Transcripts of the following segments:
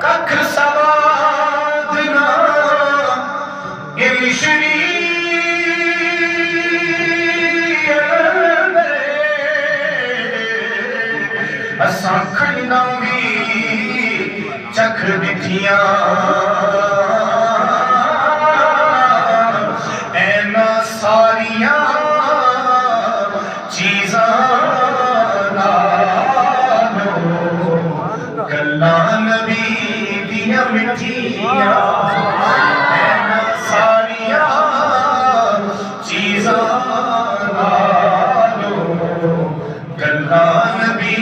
कख सवादना मिश्री असां खंडा भी चख दिखिया ऐना सारिया चीज़ां गल्लां नबी दियां मिठियां ऐना सारिया चीज़ां गल्लां नबी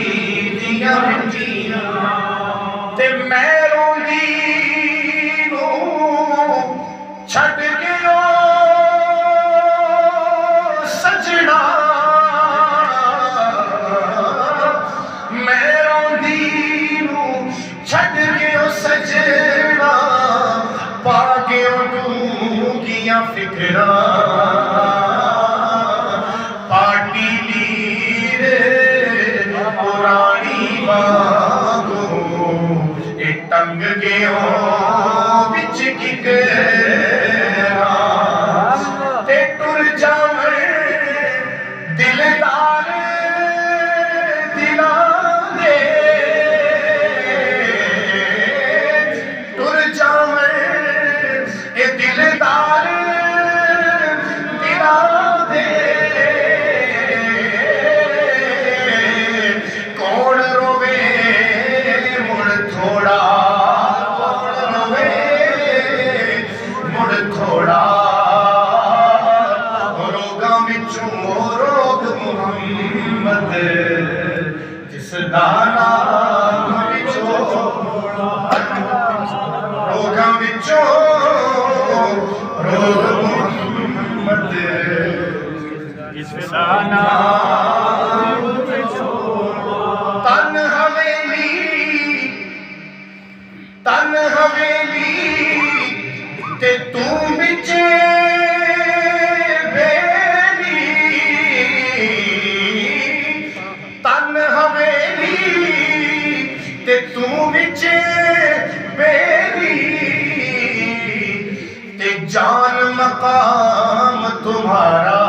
दियां मिठियां ते मैं रोंदी नूं छड्ड गया सजना मैं रोंदी छड्ड गयो सजना पा गयो डूंगियां फिकरां पार्टी लीरे पुरानी वांगू ए टंग गयो विच किकरां ते टुर जावे दिलदार दिलां दे दिलदार दिला दे कौन रोवे मुड़ थोड़ा कौन रोवे मुड़ थोड़ा रोगां विचों रोग मुहम्मद जिसदा नाम विचों रोगां विचों रोग मुहम्मद जिसदा नाम तन हवेली ते तू बिचे बेली तन हवेली ते तू बिचे बेली जान मकाम तुम्हारा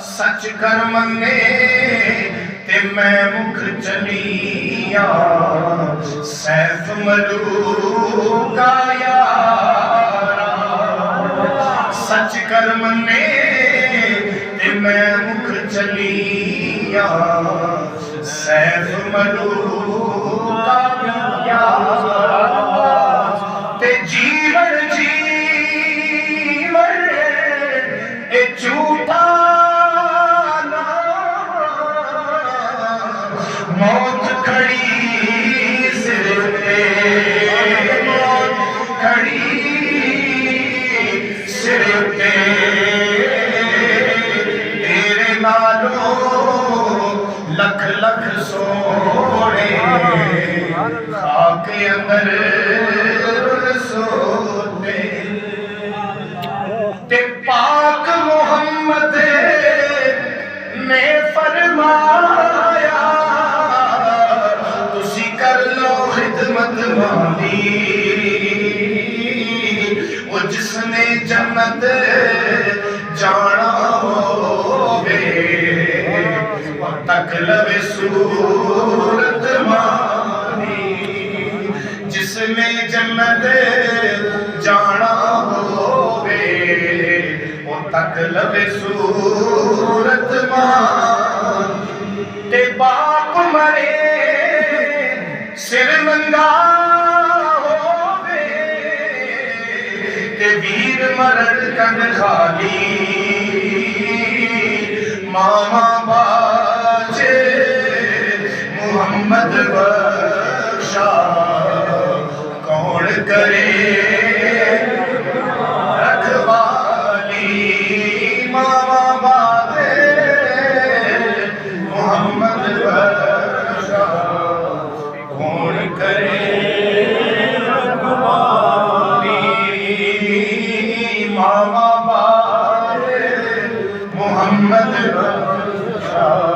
सच कर मने ते मैं मुख चलिया सैफ मलूका यारा सच कर मने ते मैं मुख चलिया सैफ मलूका यारा ते जीवन ए झूठा मौत खड़ी सिर पे मौत खड़ी सिर पे तेरे नालों लख लख सोने आके अंदर सोते ते पाक मोहम्मद ने फरमाया तुसी कर लो खिदमत मांदी वो जिसने जन्नत जाना होवे तक लवे सूरत मांदी जिसने जन्नत जाना होवे वो तक लवे सूरत मान ते बाप मरे सिर नंगा होवे ते वीर मरण कंध खाली मामा बाजे मुहम्मद बख्शा कौन करे रखवाली मामा बादे मोहम्मद बख्शा कौन करे रखवाली मामा बादे मोहम्मद बख्शा